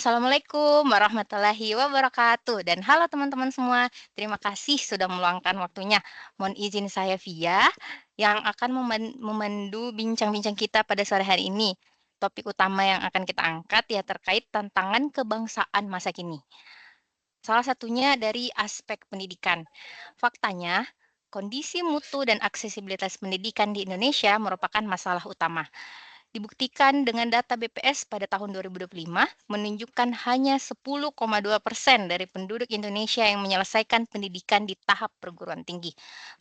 Assalamualaikum warahmatullahi wabarakatuh dan halo teman-teman semua. Terima kasih sudah meluangkan waktunya. Mohon izin saya Via yang akan memandu bincang-bincang kita pada sore hari ini. Topik utama yang akan kita angkat ya terkait tantangan kebangsaan masa kini. Salah satunya dari aspek pendidikan. Faktanya, kondisi mutu dan aksesibilitas pendidikan di Indonesia merupakan masalah utama. Dibuktikan dengan data BPS pada tahun 2025 menunjukkan hanya 10,2% dari penduduk Indonesia yang menyelesaikan pendidikan di tahap perguruan tinggi.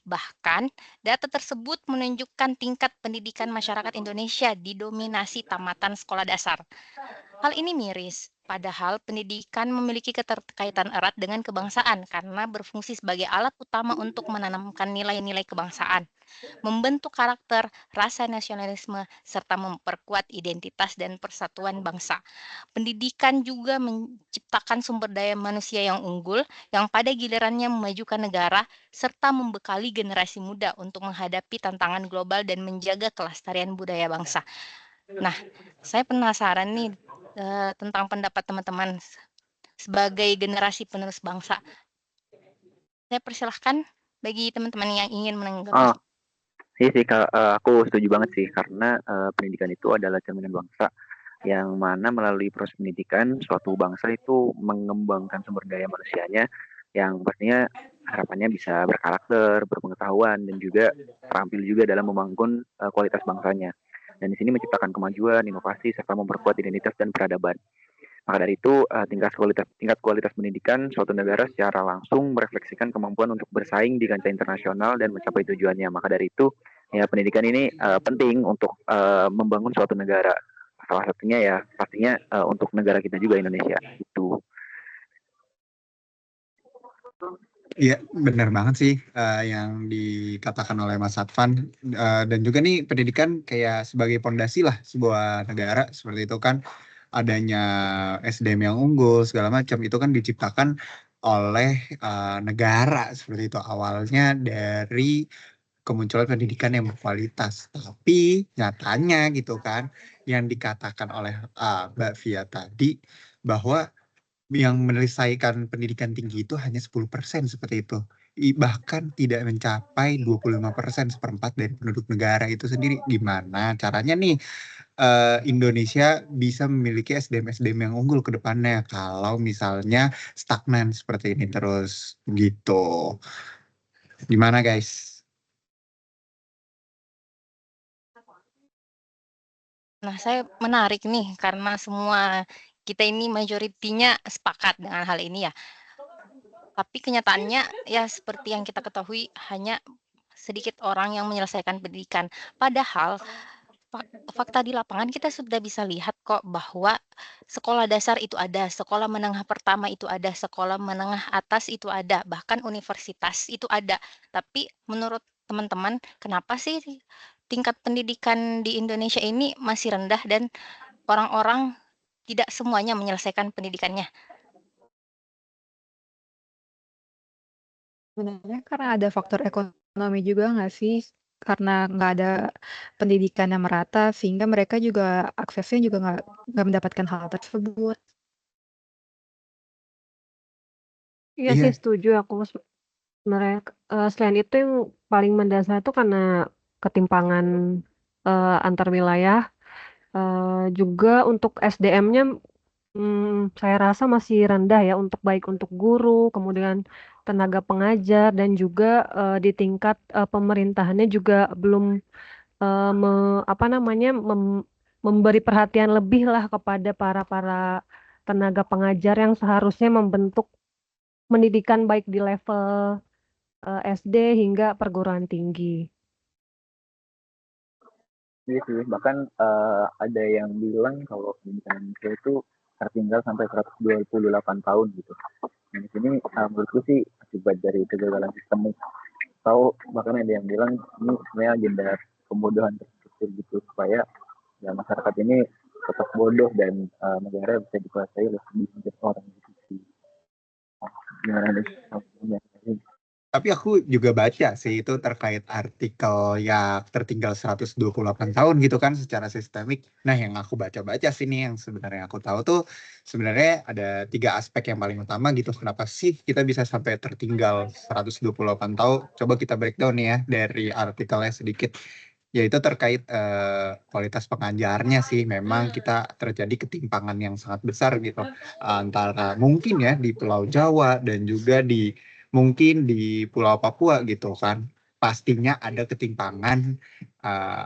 Bahkan, data tersebut menunjukkan tingkat pendidikan masyarakat Indonesia didominasi tamatan sekolah dasar. Hal ini miris, padahal pendidikan memiliki keterkaitan erat dengan kebangsaan karena berfungsi sebagai alat utama untuk menanamkan nilai-nilai kebangsaan, membentuk karakter, rasa nasionalisme, serta memperkuat identitas dan persatuan bangsa. Pendidikan juga menciptakan sumber daya manusia yang unggul, yang pada gilirannya memajukan negara, serta membekali generasi muda untuk menghadapi tantangan global dan menjaga kelestarian budaya bangsa. Nah, saya penasaran nih tentang pendapat teman-teman sebagai generasi penerus bangsa. Saya persilahkan bagi teman-teman yang ingin menanggapi. Oh, iya sih Kak, aku setuju banget sih karena, pendidikan itu adalah cerminan bangsa, yang mana melalui proses pendidikan suatu bangsa itu mengembangkan sumber daya manusianya yang pastinya harapannya bisa berkarakter, berpengetahuan, dan juga terampil juga dalam membangun, kualitas bangsanya. Dan di sini menciptakan kemajuan, inovasi, serta memperkuat identitas dan peradaban. Maka dari itu, tingkat kualitas pendidikan suatu negara secara langsung merefleksikan kemampuan untuk bersaing di kancah internasional dan mencapai tujuannya. Maka dari itu, ya pendidikan ini penting untuk membangun suatu negara. Salah satunya ya pastinya untuk negara kita juga Indonesia. Itu. Iya, benar banget sih yang dikatakan oleh Mas Advan. Dan juga nih pendidikan kayak sebagai pondasi lah sebuah negara seperti itu kan, adanya SDM yang unggul segala macam itu kan diciptakan oleh negara seperti itu awalnya dari kemunculan pendidikan yang berkualitas. Tapi nyatanya gitu kan yang dikatakan oleh Mbak Via tadi bahwa yang menyelesaikan pendidikan tinggi itu hanya 10% seperti itu. Bahkan tidak mencapai 25% seperempat dari penduduk negara itu sendiri. Gimana caranya nih Indonesia bisa memiliki SDM-SDM yang unggul ke depannya kalau misalnya stagnan seperti ini terus gitu. Gimana guys? Nah, saya menarik nih karena semua kita ini majoritinya sepakat dengan hal ini ya. Tapi kenyataannya ya seperti yang kita ketahui hanya sedikit orang yang menyelesaikan pendidikan. Padahal fakta di lapangan kita sudah bisa lihat kok bahwa sekolah dasar itu ada, sekolah menengah pertama itu ada, sekolah menengah atas itu ada, bahkan universitas itu ada. Tapi menurut teman-teman, kenapa sih tingkat pendidikan di Indonesia ini masih rendah dan orang-orang tidak semuanya menyelesaikan pendidikannya? Sebenarnya karena ada faktor ekonomi juga nggak sih? Karena nggak ada pendidikan yang merata, sehingga mereka juga aksesnya juga nggak mendapatkan hal tersebut. Iya sih Iya, setuju aku sebenarnya. Selain itu yang paling mendasar itu karena ketimpangan antar wilayah. Juga untuk SDM-nya saya rasa masih rendah ya untuk baik untuk guru, kemudian tenaga pengajar dan juga di tingkat pemerintahannya juga belum apa namanya memberi perhatian lebih lah kepada para para tenaga pengajar yang seharusnya membentuk pendidikan baik di level SD hingga perguruan tinggi. Iya sih, bahkan ada yang bilang kalau pendidikan Indonesia itu tertinggal sampai 128 tahun gitu. Nah, di sini menurutku sih akibat dari kegagalan sistemik. Atau bahkan ada yang bilang ini sebenarnya agenda pembodohan terstruktur gitu supaya ya masyarakat ini tetap bodoh dan negara bisa dikuasai oleh sedikit orang gitu sih. Gimana nih? Tapi aku juga baca sih itu terkait artikel yang tertinggal 128 tahun gitu kan secara sistemik. Nah, yang aku baca-baca sih nih yang sebenarnya aku tahu tuh sebenarnya ada 3 aspek yang paling utama gitu. Kenapa sih kita bisa sampai tertinggal 128 tahun? Coba kita breakdown nih ya dari artikelnya sedikit. Yaitu terkait kualitas pengajarnya sih memang kita terjadi ketimpangan yang sangat besar gitu antara mungkin ya di Pulau Jawa dan juga mungkin di Pulau Papua gitu kan. Pastinya ada ketimpangan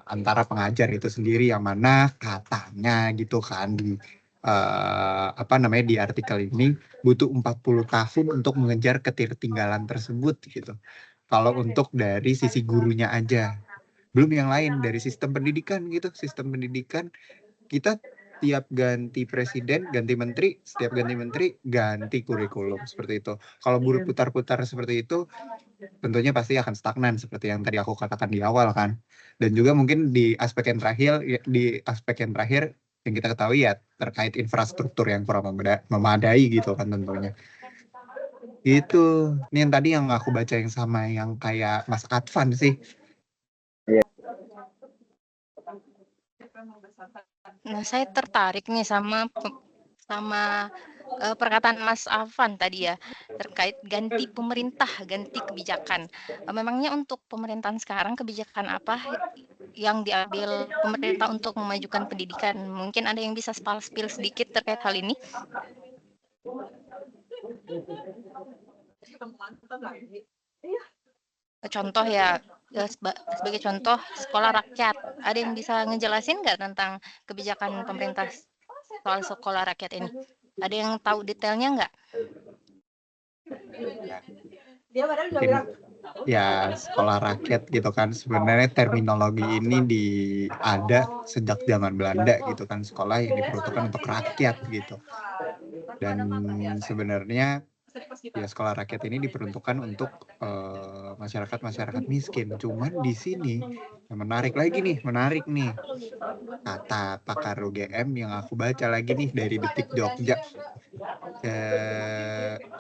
antara pengajar itu sendiri yang mana katanya gitu kan di apa namanya di artikel ini butuh 40 tahun untuk mengejar ketertinggalan tersebut gitu. Kalau untuk dari sisi gurunya aja. Belum yang lain dari sistem pendidikan gitu. Sistem pendidikan kita tiap ganti presiden, ganti menteri, setiap ganti menteri ganti kurikulum seperti itu. Kalau berputar-putar seperti itu, tentunya pasti akan stagnan seperti yang tadi aku katakan di awal kan. Dan juga mungkin di aspek yang terakhir yang kita ketahui ya terkait infrastruktur yang kurang memadai gitu kan tentunya. Itu, ini yang tadi yang aku baca yang sama yang kayak Mas Advan sih. Nah, saya tertarik nih sama perkataan Mas Afan tadi ya, terkait ganti pemerintah, ganti kebijakan. Memangnya untuk pemerintahan sekarang kebijakan apa yang diambil pemerintah untuk memajukan pendidikan? Mungkin ada yang bisa spill sedikit terkait hal ini? Contoh ya, sebagai contoh sekolah rakyat, ada yang bisa ngejelasin nggak tentang kebijakan pemerintah soal sekolah rakyat ini? Ada yang tahu detailnya nggak? Mungkin ya sekolah rakyat gitu kan sebenarnya terminologi ini ada sejak zaman Belanda gitu kan, sekolah yang diperuntukkan untuk rakyat gitu. Dan sebenarnya ya sekolah rakyat ini diperuntukkan untuk masyarakat miskin. Cuman di sini yang menarik nih kata pakar UGM yang aku baca lagi nih dari Detik Jogja.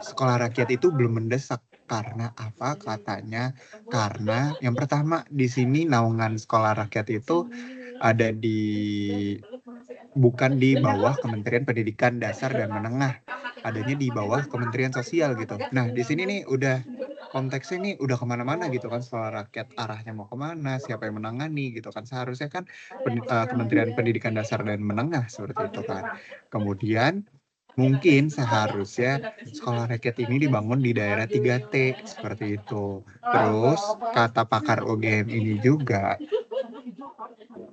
Sekolah rakyat itu belum mendesak. Karena apa katanya? Karena yang pertama di sini naungan sekolah rakyat itu ada bukan di bawah Kementerian Pendidikan Dasar dan Menengah, adanya di bawah Kementerian Sosial gitu. Nah di sini nih udah konteksnya nih udah kemana-mana gitu kan, sekolah rakyat arahnya mau kemana, siapa yang menangani gitu kan. Seharusnya kan Kementerian Pendidikan Dasar dan Menengah seperti itu kan. Kemudian mungkin seharusnya sekolah rakyat ini dibangun di daerah 3T seperti itu. Terus kata pakar UGM ini juga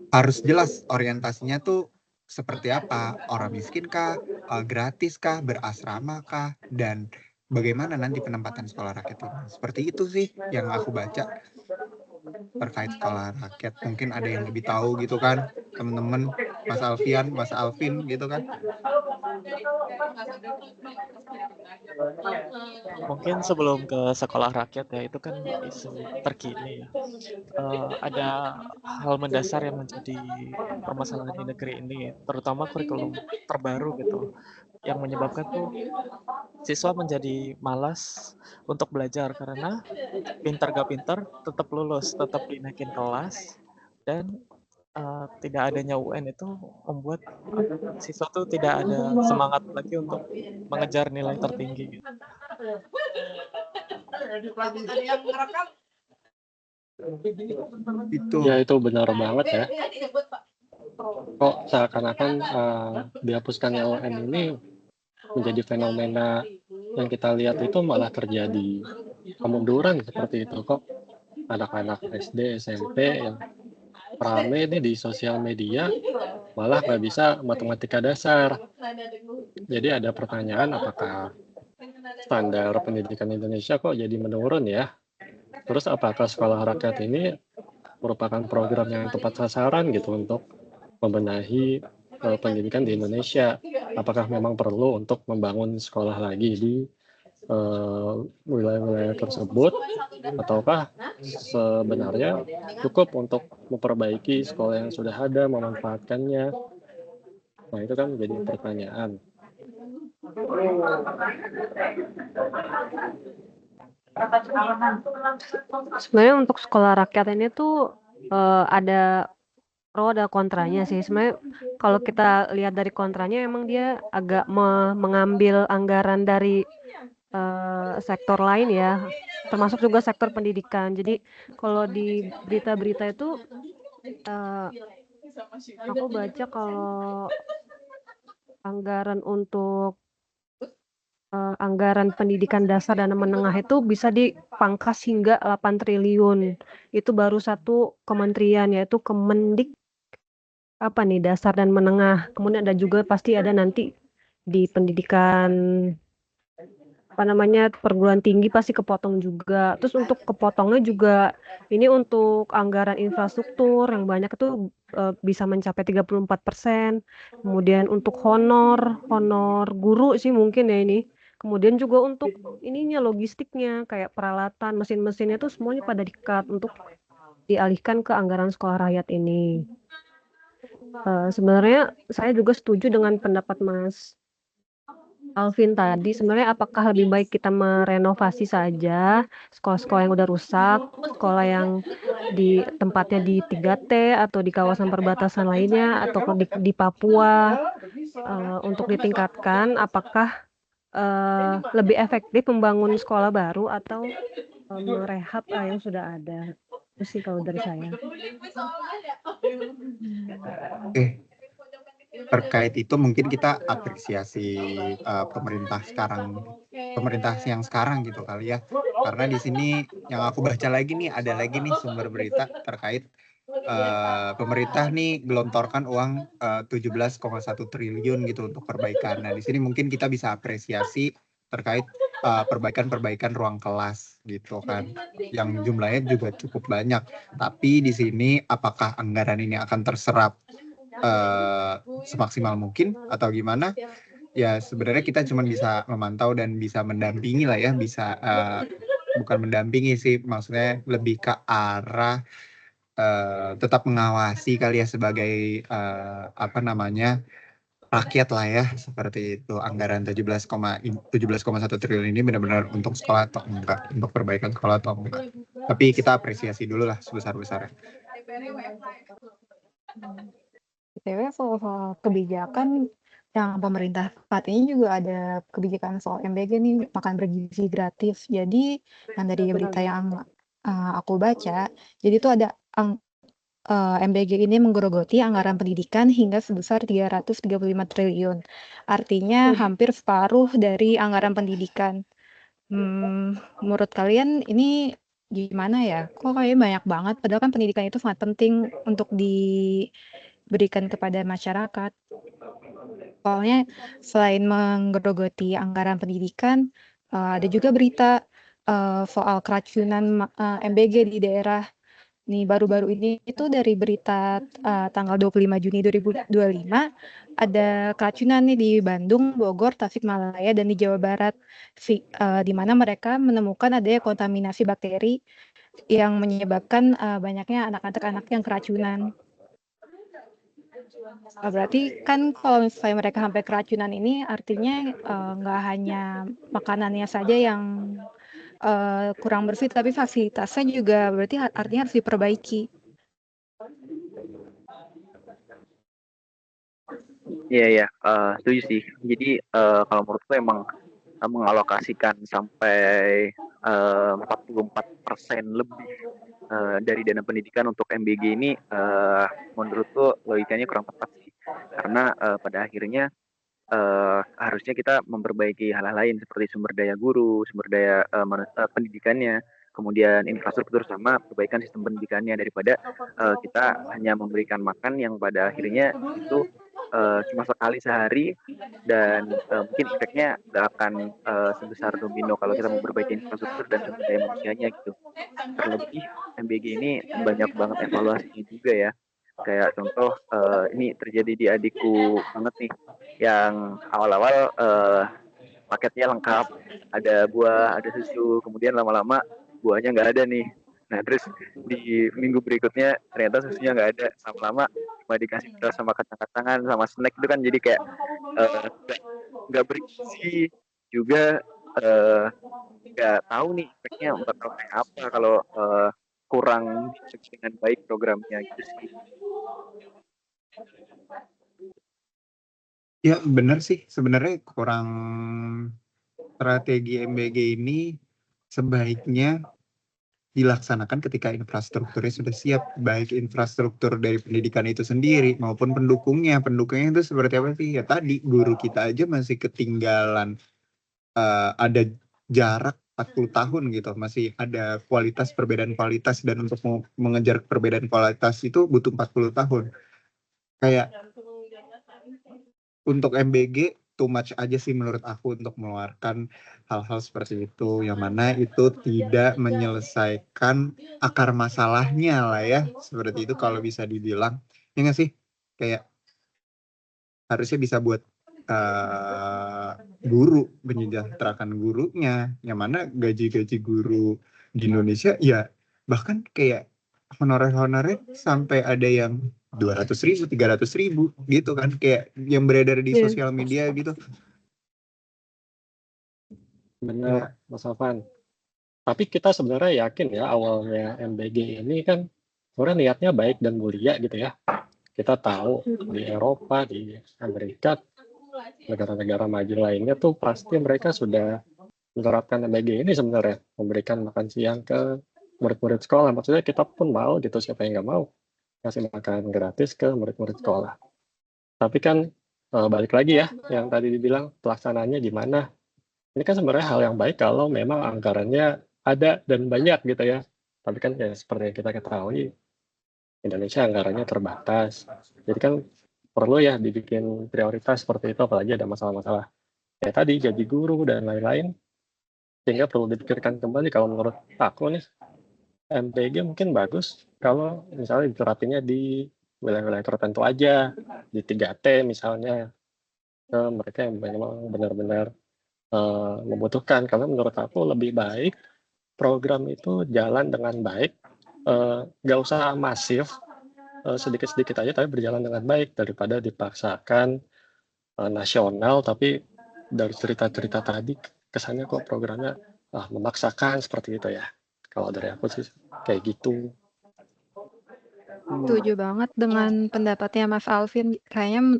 harus jelas orientasinya tuh seperti apa, orang miskin kah, gratis kah, berasrama kah, dan bagaimana nanti penempatan sekolah rakyat ini. Seperti itu sih yang aku baca terkait sekolah rakyat. Mungkin ada yang lebih tahu gitu kan, teman-teman, Mas Alfian, Mas Alvin gitu kan. Mungkin sebelum ke sekolah rakyat ya, itu kan isu terkini ya. Ada hal mendasar yang menjadi permasalahan di negeri ini, terutama kurikulum terbaru gitu, yang menyebabkan tuh siswa menjadi malas untuk belajar karena pinter gak pinter tetap lulus, tetap dinaikin kelas, dan tidak adanya UN itu membuat siswa tuh tidak ada semangat lagi untuk mengejar nilai tertinggi gitu. Itu Ya itu benar banget ya. Kok seakan-akan dihapuskannya UN ini menjadi fenomena yang kita lihat itu malah terjadi kemunduran seperti itu. Kok anak-anak SD, SMP yang rame nih di sosial media malah nggak bisa matematika dasar. Jadi ada pertanyaan apakah standar pendidikan Indonesia kok jadi menurun ya? Terus apakah sekolah rakyat ini merupakan program yang tepat sasaran gitu untuk membenahi pendidikan di Indonesia? Apakah memang perlu untuk membangun sekolah lagi di wilayah-wilayah tersebut, ataukah sebenarnya cukup untuk memperbaiki sekolah yang sudah ada, memanfaatkannya? Nah itu kan menjadi pertanyaan. Sebenarnya untuk sekolah rakyat ini tuh ada pro ada kontranya sih. Sebenarnya kalau kita lihat dari kontranya emang dia agak mengambil anggaran dari sektor lain ya, termasuk juga sektor pendidikan. Jadi kalau di berita-berita itu eh, aku baca kalau anggaran untuk anggaran pendidikan dasar dan menengah itu bisa dipangkas hingga 8 triliun. Itu baru satu kementerian yaitu Kemendik apa nih dasar dan menengah. Kemudian ada juga pasti ada nanti di pendidikan apa namanya perguruan tinggi pasti kepotong juga. Terus untuk kepotongnya juga ini untuk anggaran infrastruktur yang banyak itu bisa mencapai 34%. Kemudian untuk honor guru sih mungkin ya ini. Kemudian juga untuk ininya logistiknya kayak peralatan, mesin-mesinnya tuh semuanya pada di-cut untuk dialihkan ke anggaran sekolah rakyat ini. Sebenarnya saya juga setuju dengan pendapat Mas Alvin tadi. Sebenarnya apakah lebih baik kita merenovasi saja sekolah-sekolah yang udah rusak, sekolah yang di tempatnya di 3T atau di kawasan perbatasan lainnya atau di Papua untuk ditingkatkan, apakah lebih efektif membangun sekolah baru atau merehab yang sudah ada? Itu sih kalau dari saya. Oke, terkait itu mungkin kita apresiasi pemerintah yang sekarang gitu kali ya. Karena di sini yang aku baca lagi nih ada lagi nih sumber berita terkait pemerintah nih gelontorkan uang 17,1 triliun gitu untuk perbaikan. Nah, di sini mungkin kita bisa apresiasi terkait perbaikan ruang kelas gitu kan, yang jumlahnya juga cukup banyak. Tapi di sini apakah anggaran ini akan terserap semaksimal mungkin atau gimana? Ya sebenarnya kita cuma bisa memantau dan bisa mendampingi lah ya, bisa bukan mendampingi sih, maksudnya lebih ke arah tetap mengawasi kali ya sebagai rakyat lah ya, seperti itu. Anggaran 17,1 triliun ini benar-benar untuk sekolah atau enggak, untuk perbaikan sekolah atau enggak. Tapi kita apresiasi dulu lah sebesar-besarnya. BTW soal kebijakan yang pemerintah saat ini juga ada kebijakan soal MBG nih, makan bergizi gratis. Jadi yang dari berita yang aku baca, jadi itu ada MBG ini menggerogoti anggaran pendidikan hingga sebesar 335 triliun. Artinya hampir separuh dari anggaran pendidikan. Menurut kalian ini gimana ya? Kok kayaknya banyak banget, padahal kan pendidikan itu sangat penting untuk diberikan kepada masyarakat. Soalnya selain menggerogoti anggaran pendidikan, ada juga berita soal keracunan MBG di daerah. Nih baru-baru ini itu dari berita tanggal 25 Juni 2025 ada keracunan nih di Bandung, Bogor, Tasikmalaya dan di Jawa Barat, di mana mereka menemukan adanya kontaminasi bakteri yang menyebabkan banyaknya anak-anak yang keracunan. Berarti kan kalau misalnya mereka sampai keracunan ini artinya nggak hanya makanannya saja yang kurang bersih, tapi fasilitasnya juga berarti artinya harus diperbaiki. Iya, setuju sih. Jadi kalau menurutku emang mengalokasikan sampai 44% lebih dari dana pendidikan untuk MBG ini menurutku logikanya kurang tepat sih. Karena pada akhirnya harusnya kita memperbaiki hal-hal lain seperti sumber daya guru, sumber daya pendidikannya, kemudian infrastruktur sama perbaikan sistem pendidikannya, daripada kita hanya memberikan makan yang pada akhirnya itu cuma sekali sehari dan mungkin efeknya nggak akan sebesar domino kalau kita memperbaiki infrastruktur dan sumber daya manusianya gitu. Terlebih MBG ini banyak banget evaluasinya juga ya. Kayak contoh ini terjadi di adikku banget nih, yang awal-awal paketnya lengkap, ada buah, ada susu, kemudian lama-lama buahnya nggak ada nih. Nah terus di minggu berikutnya ternyata susunya nggak ada, lama-lama cuma dikasih beras sama kacang-kacangan sama snack, itu kan jadi kayak nggak bergizi juga, eh, nggak tahu nih efeknya bakal kayak apa kalau kurang dibagi dengan baik programnya gitu sih. Ya bener sih, sebenarnya kurang strategi MBG ini sebaiknya dilaksanakan ketika infrastrukturnya sudah siap, baik infrastruktur dari pendidikan itu sendiri maupun pendukungnya. Pendukungnya itu seperti apa sih? Ya tadi guru kita aja masih ketinggalan, ada jarak 40 tahun gitu, masih ada perbedaan kualitas, dan untuk mengejar perbedaan kualitas itu butuh 40 tahun. Kayak untuk MBG too much aja sih menurut aku untuk mengeluarkan hal-hal seperti itu, yang mana itu tidak menyelesaikan akar masalahnya lah ya, seperti itu kalau bisa dibilang. Ya nggak sih? Kayak harusnya bisa buat guru, menyejahterakan gurunya, yang mana gaji-gaji guru di Indonesia ya bahkan kayak honorer-honorer sampai ada yang 200.000, 300.000 gitu kan, kayak yang beredar di Iya. sosial media gitu. Benar, Mas Alvan. Tapi kita sebenarnya yakin ya awalnya MBG ini kan sebenarnya niatnya baik dan mulia gitu ya. Kita tahu di Eropa, di Amerika, negara-negara maju lainnya tuh pasti mereka sudah menerapkan MBG ini sebenarnya, memberikan makan siang ke murid-murid sekolah. Maksudnya kita pun mau gitu, siapa yang nggak mau kasih makan gratis ke murid-murid sekolah. Tapi kan balik lagi ya, yang tadi dibilang pelaksanaannya gimana. Ini kan sebenarnya hal yang baik kalau memang anggarannya ada dan banyak gitu ya. Tapi kan ya seperti yang kita ketahui, Indonesia anggarannya terbatas. Jadi kan perlu ya dibikin prioritas seperti itu, apalagi ada masalah-masalah ya tadi gaji guru dan lain-lain. Sehingga perlu dipikirkan kembali. Kalau menurut aku nih, MPG mungkin bagus kalau misalnya diterapinnya di wilayah-wilayah tertentu aja, di 3T misalnya, ke mereka yang memang benar-benar membutuhkan. Karena menurut aku lebih baik program itu jalan dengan baik, nggak usah masif, sedikit-sedikit aja tapi berjalan dengan baik, daripada dipaksakan nasional, tapi dari cerita-cerita tadi kesannya kok programnya memaksakan seperti itu ya. Kalau dari aku sih kayak gitu. Setuju banget dengan pendapatnya Mas Alvin. Kayaknya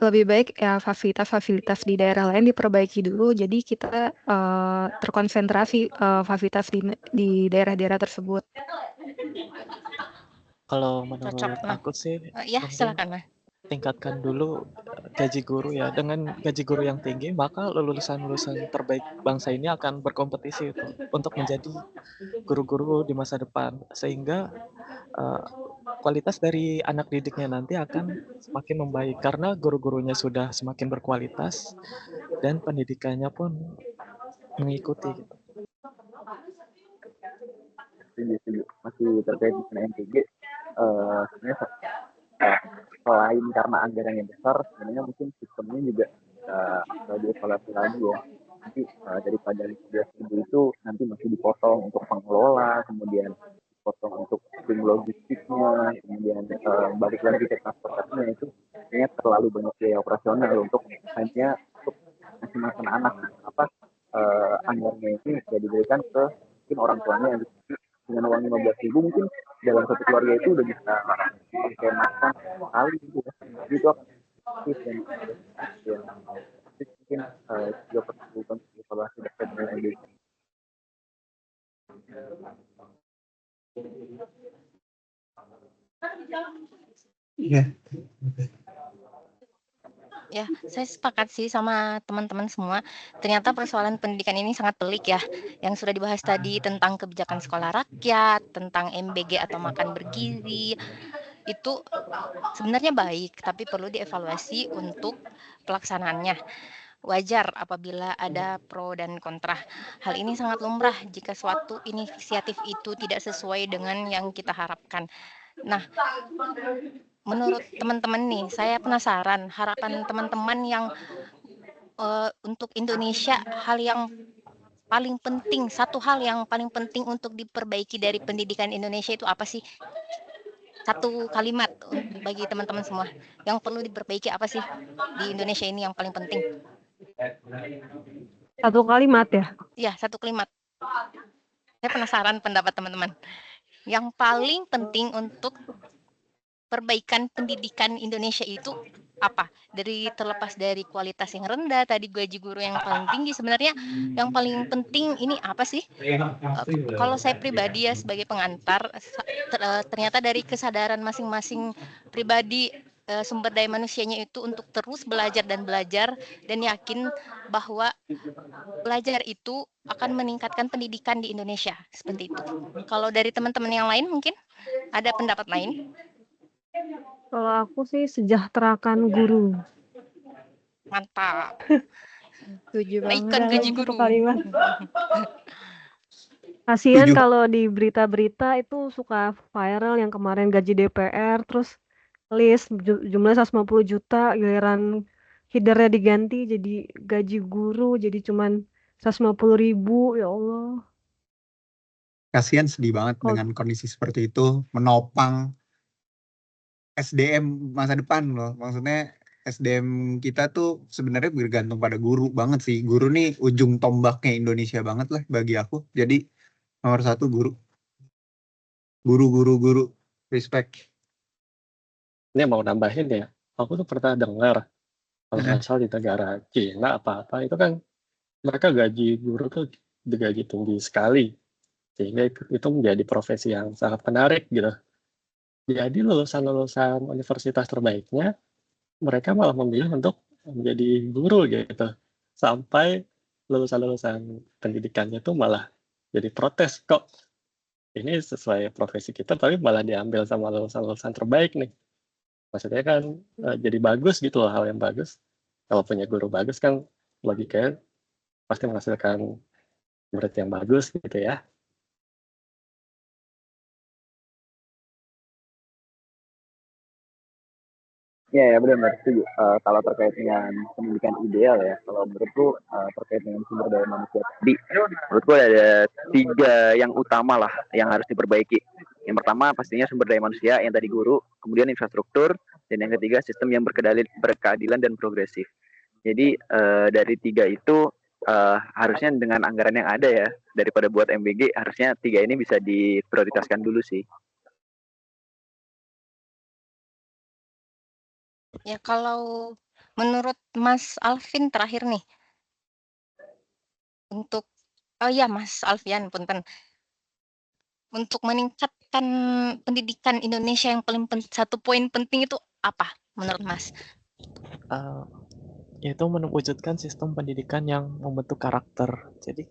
lebih baik ya fasilitas-fasilitas di daerah lain diperbaiki dulu. Jadi kita terkonsentrasi fasilitas di daerah-daerah tersebut. Kalau Cocok. menurut Nah, aku sih ya mungkin silakan, Mas. tingkatkan dulu gaji guru ya. Dengan gaji guru yang tinggi, maka lulusan-lulusan terbaik bangsa ini akan berkompetisi itu untuk menjadi guru-guru di masa depan. Sehingga kualitas dari anak didiknya nanti akan semakin membaik karena guru-gurunya sudah semakin berkualitas dan pendidikannya pun mengikuti gitu. Setuju. Masih terkait dengan MPG, sebenarnya selain karena anggarannya besar, sebenarnya mungkin sistemnya juga dievaluasi lagi ya. Nanti daripada 15.000 itu nanti masih dipotong untuk pengelola, kemudian dipotong untuk tim logistiknya, kemudian balik lagi ke transportasinya, itu kayaknya terlalu banyak biaya operasional untuk hanya untuk masing-masing anak. Apa anggarannya ini tidak diberikan ke mungkin orang tuanya yang dengan uang 15.000 mungkin dalam satu keluarga itu udah bisa pakai makan sekali gitu ya. Jadi itu akan efektif dan ya mungkin juga perlu untuk evaluasi terkait dengan engagement. Iya. Ya, saya sepakat sih sama teman-teman semua. Ternyata persoalan pendidikan ini sangat pelik ya. Yang sudah dibahas tadi tentang kebijakan sekolah rakyat, tentang MBG atau makan bergizi, itu sebenarnya baik, tapi perlu dievaluasi untuk pelaksanaannya. Wajar apabila ada pro dan kontra. Hal ini sangat lumrah jika suatu inisiatif itu tidak sesuai dengan yang kita harapkan. Nah, menurut teman-teman nih, saya penasaran harapan teman-teman yang untuk Indonesia, satu hal yang paling penting untuk diperbaiki dari pendidikan Indonesia itu apa sih? Satu kalimat bagi teman-teman semua, yang perlu diperbaiki apa sih di Indonesia ini yang paling penting? Satu kalimat ya? Iya, satu kalimat. Saya penasaran pendapat teman-teman. Yang paling penting untuk perbaikan pendidikan Indonesia itu apa? Terlepas dari kualitas yang rendah, tadi gaji guru yang paling tinggi, sebenarnya yang paling penting ini apa sih? Kalau saya pribadi ya sebagai pengantar, ternyata dari kesadaran masing-masing pribadi, sumber daya manusianya itu untuk terus belajar dan yakin bahwa belajar itu akan meningkatkan pendidikan di Indonesia, seperti itu. Kalau dari teman-teman yang lain mungkin ada pendapat lain? Kalau aku sih sejahterakan guru. Mantap. Setuju Naikkan banget. gaji Dalam satu guru. kalimat. Kasihan Setuju. kalau di berita-berita itu suka viral yang kemarin gaji DPR, terus list jumlahnya 150 juta, giliran headernya diganti jadi gaji guru jadi cuman 150.000, ya Allah. Kasihan, sedih banget Kalau dengan kondisi seperti itu, menopang SDM masa depan loh. Maksudnya SDM kita tuh sebenarnya bergantung pada guru banget sih. Guru nih ujung tombaknya Indonesia banget lah bagi aku. Jadi nomor satu guru. Guru. Respect. Ini mau nambahin ya, aku tuh pernah dengar kalau nggak salah di negara Cina apa-apa itu kan mereka gaji guru tuh digaji tinggi sekali, sehingga itu menjadi profesi yang sangat menarik gitu. Jadi lulusan-lulusan universitas terbaiknya mereka malah memilih untuk menjadi guru gitu. Sampai lulusan-lulusan pendidikannya tuh malah jadi protes, kok ini sesuai profesi kita tapi malah diambil sama lulusan-lulusan terbaik nih. Maksudnya kan jadi bagus gitu loh, hal yang bagus. Kalau punya guru bagus kan logikanya pasti menghasilkan murid yang bagus gitu ya. Ya, benar setuju. Kalau terkait dengan pendidikan ideal ya, kalau menurutku terkait dengan sumber daya manusia tadi, menurutku ada 3 yang utama lah yang harus diperbaiki. Yang pertama pastinya sumber daya manusia yang tadi guru, kemudian infrastruktur, dan yang ketiga sistem yang berkeadilan dan progresif. Jadi dari 3 itu harusnya dengan anggaran yang ada ya, daripada buat MBG, harusnya 3 ini bisa diprioritaskan dulu sih. Ya kalau menurut Mas Alvin terakhir nih, untuk Mas Alfian, punten. Untuk meningkatkan pendidikan Indonesia yang paling satu poin penting itu apa menurut Mas? Yaitu mewujudkan sistem pendidikan yang membentuk karakter. Jadi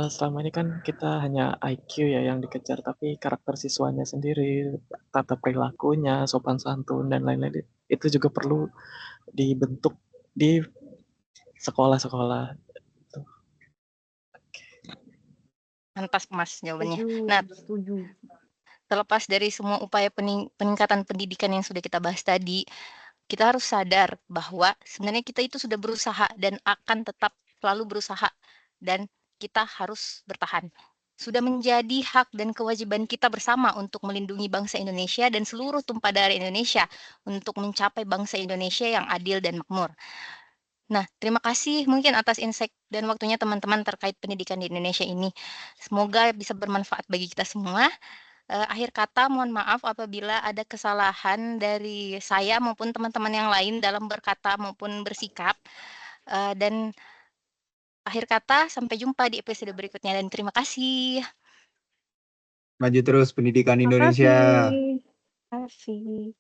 selama ini kan kita hanya IQ ya yang dikejar, tapi karakter siswanya sendiri, tata perilakunya, sopan santun dan lain-lain itu juga perlu dibentuk di sekolah-sekolah. Mantap Mas jawabannya. setuju, Nah, setuju. terlepas dari semua upaya peningkatan pendidikan yang sudah kita bahas tadi, kita harus sadar bahwa sebenarnya kita itu sudah berusaha dan akan tetap selalu berusaha dan kita harus bertahan. Sudah menjadi hak dan kewajiban kita bersama untuk melindungi bangsa Indonesia dan seluruh tumpah darah Indonesia untuk mencapai bangsa Indonesia yang adil dan makmur. Nah, terima kasih mungkin atas insight dan waktunya teman-teman terkait pendidikan di Indonesia ini. Semoga bisa bermanfaat bagi kita semua. Akhir kata mohon maaf apabila ada kesalahan dari saya maupun teman-teman yang lain dalam berkata maupun bersikap. Dan akhir kata sampai jumpa di episode berikutnya dan terima kasih. Maju terus pendidikan Indonesia. Terima kasih.